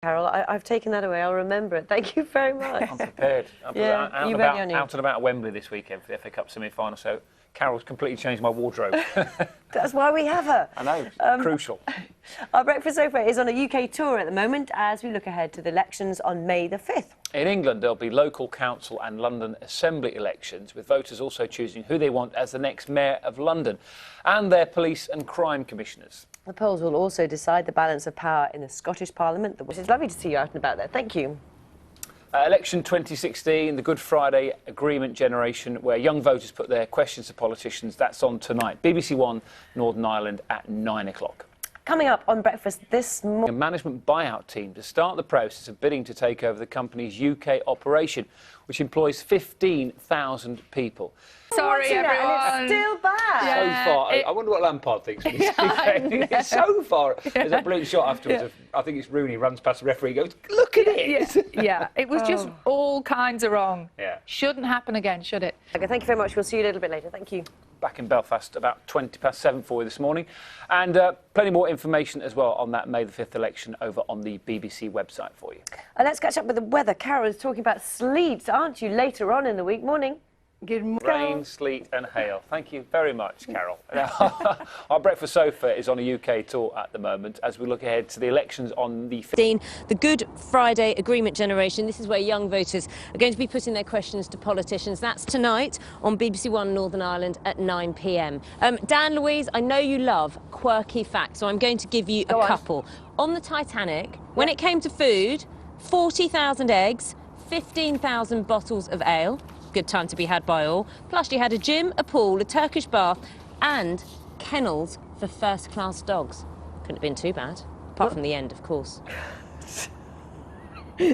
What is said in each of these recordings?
Carol, I've taken that away. I'll remember it. Thank you very much. I'm prepared. Yeah, out and about at Wembley this weekend for the FA Cup semi-final, so Carol's completely changed my wardrobe. That's why we have her. I know, crucial. Our Breakfast Sofa is on a UK tour at the moment as we look ahead to the elections on May the 5th. In England, there'll be local council and London Assembly elections, with voters also choosing who they want as the next Mayor of London and their police and crime commissioners. The polls will also decide the balance of power in the Scottish Parliament. It's lovely to see you out and about there. Thank you. Election 2016, the Good Friday Agreement generation, where young voters put their questions to politicians. That's on tonight. BBC One, Northern Ireland at 9 o'clock. Coming up on Breakfast this morning, A management buyout team to start the process of bidding to take over the company's UK operation, which employs 15,000 people. Sorry, everyone. And it's still bad. Yeah. So far, I wonder what Lampard thinks. It's so far. There's a brilliant shot afterwards. I think it's Rooney runs past the referee, goes, "Look at it." Yeah, it was just all kinds of wrong. Yeah. Shouldn't happen again, should it? Okay, thank you very much. We'll see you a little bit later. Thank you. Back in Belfast about 7:20 for you this morning, and plenty more information as well on that May the 5th election over on the BBC website for you. Let's catch up with the weather. Carol is talking about sleet, aren't you, later on in the week? Morning. Good morning. Rain, sleet and hail. Thank you very much, Carol. Our Breakfast Sofa is on a UK tour at the moment as we look ahead to the elections on the 15th. The Good Friday Agreement generation. This is where young voters are going to be putting their questions to politicians. That's tonight on BBC One Northern Ireland at 9 p.m. Dan, Louise, I know you love quirky facts, so I'm going to give you a couple. On the Titanic, when it came to food, 40,000 eggs, 15,000 bottles of ale. Good time to be had by all. Plus you had a gym, a pool, a Turkish bath and kennels for first-class dogs. Couldn't have been too bad, apart from the end, of course.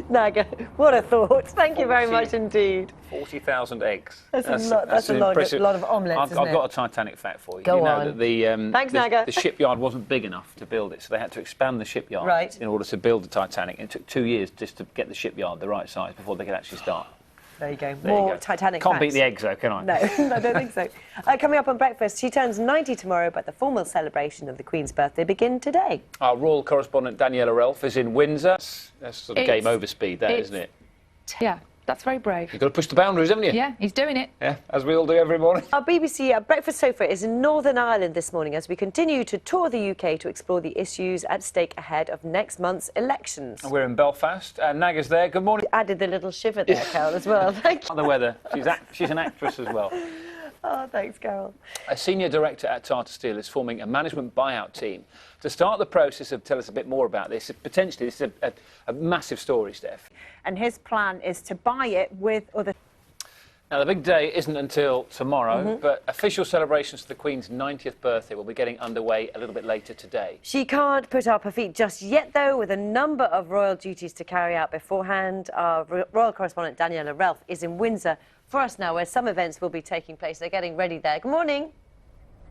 Naga, what a thought. Thank you very much indeed. 40,000 eggs. That's a lot of omelettes, I've got a Titanic fact for you. Go you know on. That the, Thanks, Naga. The shipyard wasn't big enough to build it, so they had to expand the shipyard in order to build the Titanic. And it took 2 years just to get the shipyard the right size before they could actually start. There you go. More Titanic Can't facts. beat the eggs, though, can I? No, I don't think so. Coming up on Breakfast, she turns 90 tomorrow, but the formal celebration of the Queen's birthday begin today. Our royal correspondent Daniela Relf is in Windsor. That's sort of game over speed, that, isn't it? Yeah, that's very brave. You've got to push the boundaries, haven't you? Yeah, he's doing it. Yeah, as we all do every morning. Our BBC Breakfast Sofa is in Northern Ireland this morning as we continue to tour the UK to explore the issues at stake ahead of next month's elections. We're in Belfast, and Naga's there. Good morning. Added the little shiver there, Carol, as well. Thank you. The weather. She's an actress as well. Oh, thanks, Carol. A senior director at Tata Steel is forming a management buyout team to start the process of, tell us a bit more about this. Potentially, this is a massive story, Steph. And his plan is to buy it with other... Now, the big day isn't until tomorrow, but official celebrations for the Queen's 90th birthday will be getting underway a little bit later today. She can't put up her feet just yet, though, with a number of royal duties to carry out beforehand. Our royal correspondent Daniela Relf is in Windsor for us now, where some events will be taking place. They're getting ready there. Good morning.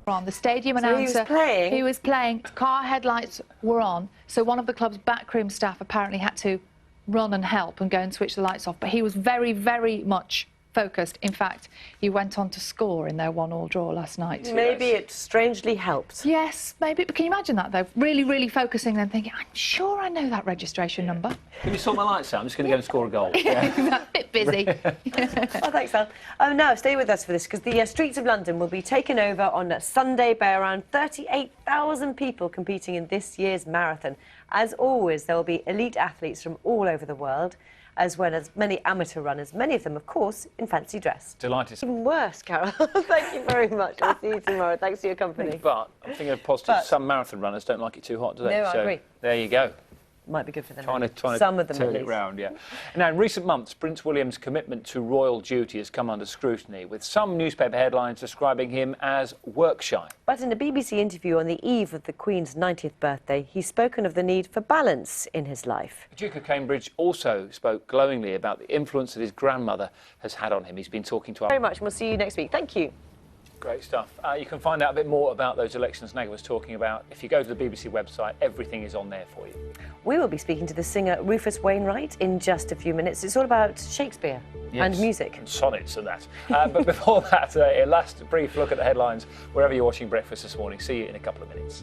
On the stadium So announcer. he was playing? He was playing. Car headlights were on, so one of the club's backroom staff apparently had to run and help and go and switch the lights off. But he was very, very much focused. In fact, he went on to score in their 1-1 draw last night. Maybe it strangely helped. Yes, maybe. But can you imagine that, though? Really, really focusing and thinking, I'm sure I know that registration number. Can you sort my lights out? I'm just going to go and score a goal. Yeah. A bit busy. Oh, thanks, Al. Now, stay with us for this, because the streets of London will be taken over on Sunday by around 38,000 people competing in this year's marathon. As always, there will be elite athletes from all over the world, as well as many amateur runners, many of them, of course, in fancy dress. Delighted. Even worse, Carol. Thank you very much. We'll see you tomorrow. Thanks for your company. But I'm thinking of positive. Some marathon runners don't like it too hot, do they? No, I agree. There you go. Might be good for them. Trying Some to of them turn at it least. round, yeah. Now, in recent months, Prince William's commitment to royal duty has come under scrutiny, with some newspaper headlines describing him as work-shy. But in a BBC interview on the eve of the Queen's 90th birthday, he's spoken of the need for balance in his life. The Duke of Cambridge also spoke glowingly about the influence that his grandmother has had on him. He's been talking to us. Very much, and we'll see you next week. Thank you. Great stuff. You can find out a bit more about those elections Naga was talking about. If you go to the BBC website, everything is on there for you. We will be speaking to the singer Rufus Wainwright in just a few minutes. It's all about Shakespeare and music. And sonnets and that. But before that, a last brief look at the headlines wherever you're watching Breakfast this morning. See you in a couple of minutes.